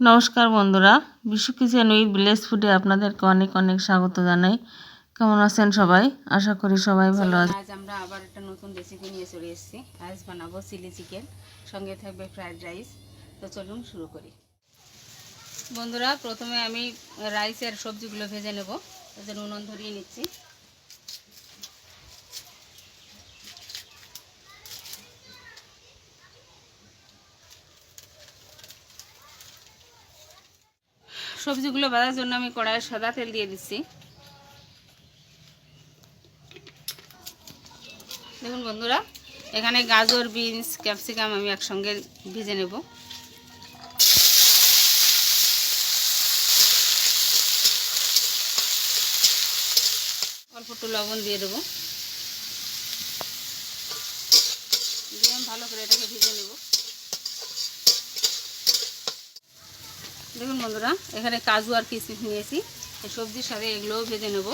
নমস্কার বন্ধুরা, Bishu kitchen with village ফুডে আপনাদেরকে অনেক অনেক স্বাগত জানাই। কেমন আছেন সবাই? আশা করি সবাই ভালো আছেন। আজ আমরা আবার একটা নতুন রেসিপি নিয়ে চলে এসেছি। আজ বানাবো চিলি চিকেন, সঙ্গে থাকবে ফ্রাইড রাইস। তো চলুন শুরু করি। বন্ধুরা, প্রথমে আমি রাইসের সবজিগুলো ভেজে নেব। এই জন্য উনুন ধরিয়ে নিচ্ছি। সবজিগুলো ভাজার জন্য আমি কড়াইয়ে সাদা তেল দিয়ে দিচ্ছি। দেখুন বন্ধুরা, এখানে গাজর, বিনস, ক্যাপসিকাম আমি একসঙ্গে ভেজে নেব। অল্প একটু লবণ দিয়ে দেবো, দিয়ে আমি ভালো করে এটাকে ভেজে নেব। দেখুন বন্ধুরা, এখানে কাজু আর কিশমিশ নিয়েছি। এই সবজির সাথে এগুলোও ভেজে নেব।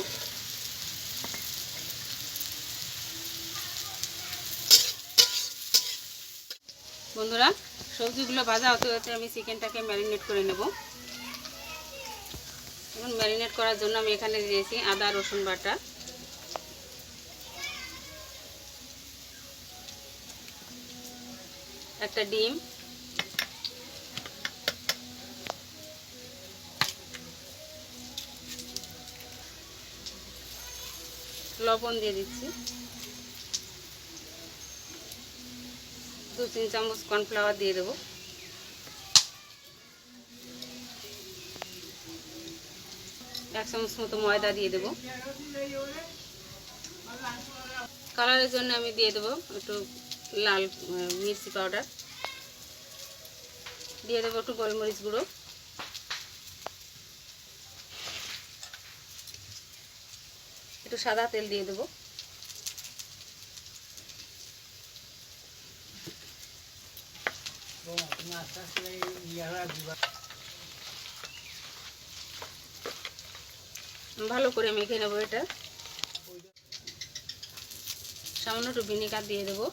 বন্ধুরা, সবজিগুলো ভাজা হতে হতে আমি চিকেনটাকে ম্যারিনেট করে নেব। এখন ম্যারিনেট করার জন্য আমি এখানে দিয়েছি আদা রসুন বাটা, একটা ডিম, লবণ দিয়ে দিচ্ছি, 2-3 চামচ কর্নফ্লাওয়ার দিয়ে দেবো, 1 চামচ মতো ময়দা দিয়ে দেবো। কালারের জন্য আমি দিয়ে দেবো একটু লাল মির্চি পাউডার, দিয়ে দেবো একটু গোলমরিচ গুঁড়ো, একটু সাদা তেল দিয়ে দেবো। ভালো করে মেখে নেবো এটা। সামান্য একটু ভিনেগার দিয়ে দেবো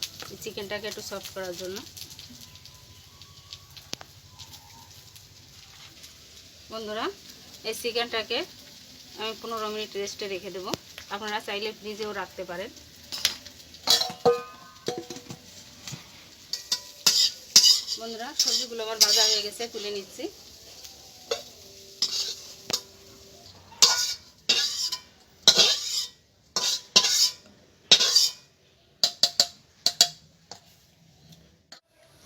চিকেনটাকে একটু সফট করার জন্য। বন্ধুরা, এই চিকেনটাকে আমি 15 মিনিট রেস্টে রেখে দেবো। আপনারা চাইলে ফ্রিজেও রাখতে পারেন। বন্ধুরা, সবজিগুলো আমার ভাজা হয়ে গেছে, তুলে নিচ্ছি।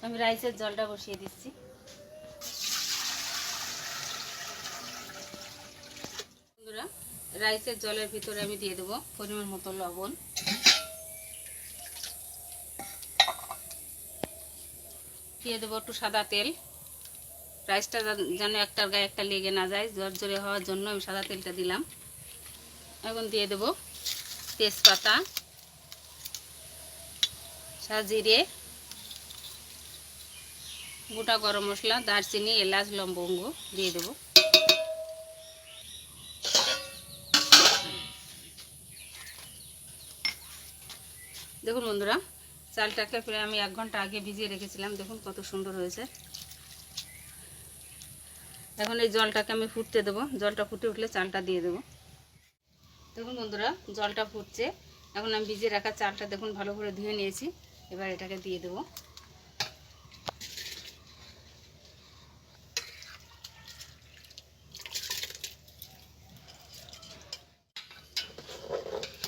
আমি রাইসের জলটা বসিয়ে দিচ্ছি। বন্ধুরা, রাইসের জলের ভিতরে আমি দিয়ে দেবো পরিমাণ মতো লবণ, দিয়ে দেবো একটু সাদা তেল। রাইসটা যেন একটার গায়ে একটা লেগে না যায়, জড়জড়ে হওয়ার জন্য আমি সাদা তেলটা দিলাম। এখন দিয়ে দেবো তেজপাতা, জিরে, গোটা গরম মশলা, দারচিনি, এলাচ, লবঙ্গ দিয়ে দেবো। দেখুন বন্ধুরা, চালটাকে প্রায় আমি 1 ঘন্টা আগে ভিজিয়ে রেখেছিলাম। দেখুন কত সুন্দর হয়েছে। এখন এই জলটাকে আমি ফুটতে দেবো। জলটা ফুটে উঠলে চালটা দিয়ে দেবো। দেখুন বন্ধুরা, জলটা ফুটছে। এখন আমি ভিজিয়ে রাখা চালটা দেখুন ভালো করে ধুয়ে নিয়েছি। এবার এটাকে দিয়ে দেবো।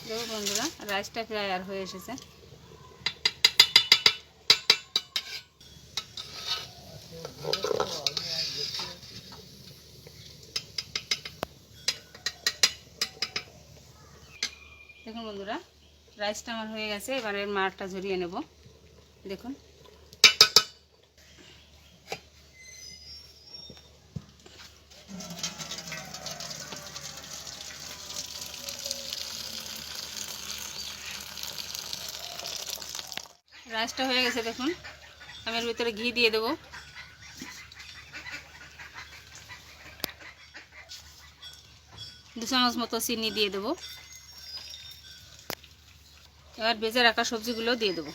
দেখুন বন্ধুরা, রাইসটা প্রায় আর হয়ে এসেছে। দেখুন বন্ধুরা, রাইসটা আমার হয়ে গেছে। এবার এর মারটা ঝরিয়ে নেব। দেখুন রাইসটা হয়ে গেছে। দেখুন আমি এর ভিতরে ঘি দিয়ে দেবো। দু চামচ মতো চিনি দিয়ে দেবো। এবার ভেজে রাখা সবজিগুলো দিয়ে দেবো।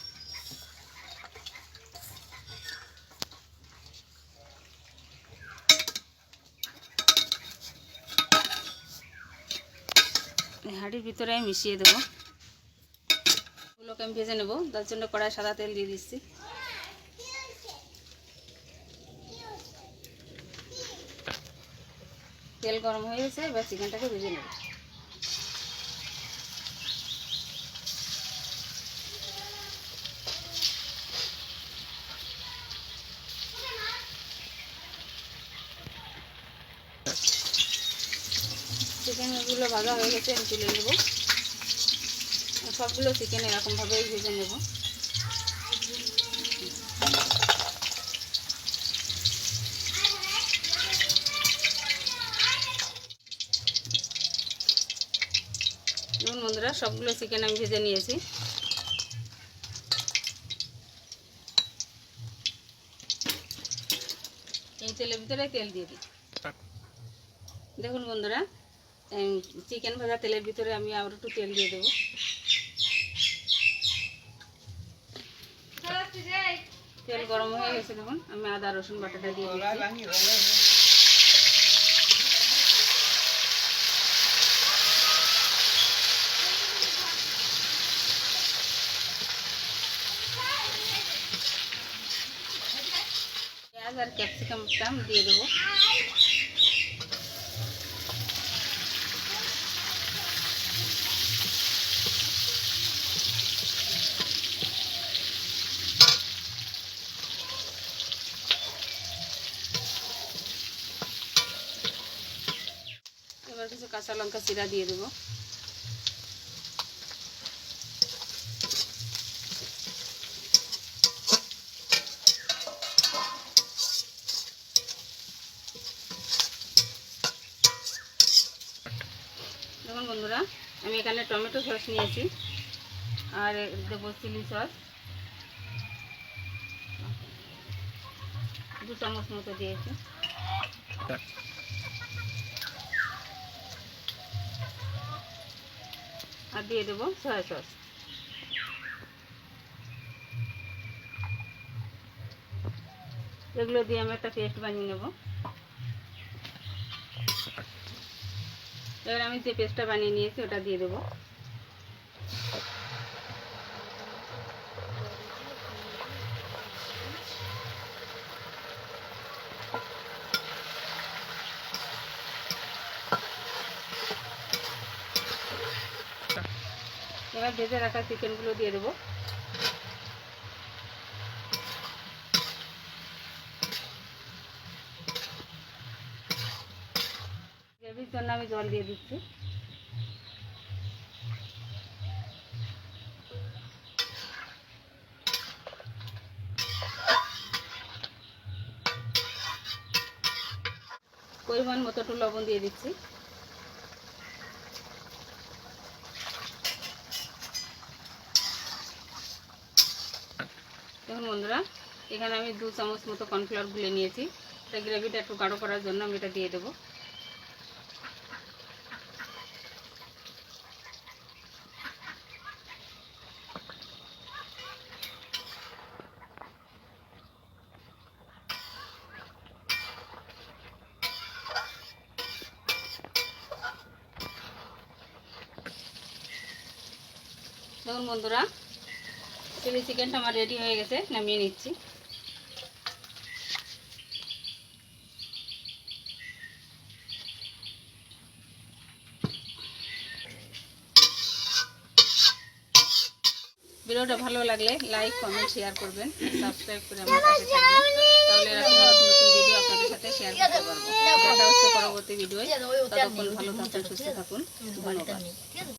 হাঁড়ির ভিতরে আমি মিশিয়ে দেবো। এগুলোকে আমি ভেজে নেবো, তার জন্য কড়াই সাদা তেল দিয়ে দিচ্ছি। তেল গরম হয়ে গেছে, এবার চিকেনটাকে ভেজে নেব। চিকেনগুলো ভাজা হয়ে গেছে, আমি তুলে নেব। সবগুলো চিকেন এরকমভাবেই ভেজে নেব। দেখুন বন্ধুরা, সবগুলো চিকেন আমি ভেজে নিয়েছি। এই তেলের ভিতরে তেল দিয়ে দিই। দেখুন বন্ধুরা, চিকেন ভাজা তেলের ভিতরে আমি আবার একটু তেল দিয়ে দেবো। তেল গরম হয়ে গেছে, দেখুন আমি আদা রসুন বাটাটা দিয়ে দিচ্ছি। পেঁয়াজ আর ক্যাপসিকামটা আমি দিয়ে দেবো। এবার কিছু কাঁচা লঙ্কা চিরা দিয়ে দেবো। দেখুন বন্ধুরা, আমি এখানে টমেটো সস নিয়েছি আর দেবো চিলি সস 2 চামচ মতো দিয়েছি। আর দিয়ে দেবো সয়া সস। এগুলো দিয়ে আমি একটা পেস্ট বানিয়ে নেব। এবার আমি যে পেস্টটা বানিয়ে নিয়েছি ওটা দিয়ে দেবো। এবার ভেজে রাখা চিকেনগুলো দিয়ে দেবো। গ্রেভির জন্য আমি জল দিয়ে দিচ্ছি। পরিমাণ মতো একটু লবণ দিয়ে দিচ্ছি। দেখুন বন্ধুরা, এখানে আমি 2 চামচ মতো কর্নফ্লাওয়ার গুলে নিয়েছি। এটা গ্রেভিটা একটু গাঢ় করার জন্য আমি এটা দিয়ে দেবো। দেখুন বন্ধুরা, চিলি চিকেনটা আমার রেডি হয়ে গেছে, নামিয়ে নিচ্ছি। ভিডিওটা ভালো লাগলে লাইক, কমেন্ট, শেয়ার করবেন, সাবস্ক্রাইব করে আমার পাশে থাকবেন। তাহলে এরকম নতুন নতুন ভিডিও আপনাদের সাথে শেয়ার করতে পারবো। দেখা হচ্ছে পরবর্তী ভিডিওয়। ততক্ষণ ভালো থাকুন, সুস্থ থাকুন। ধন্যবাদ।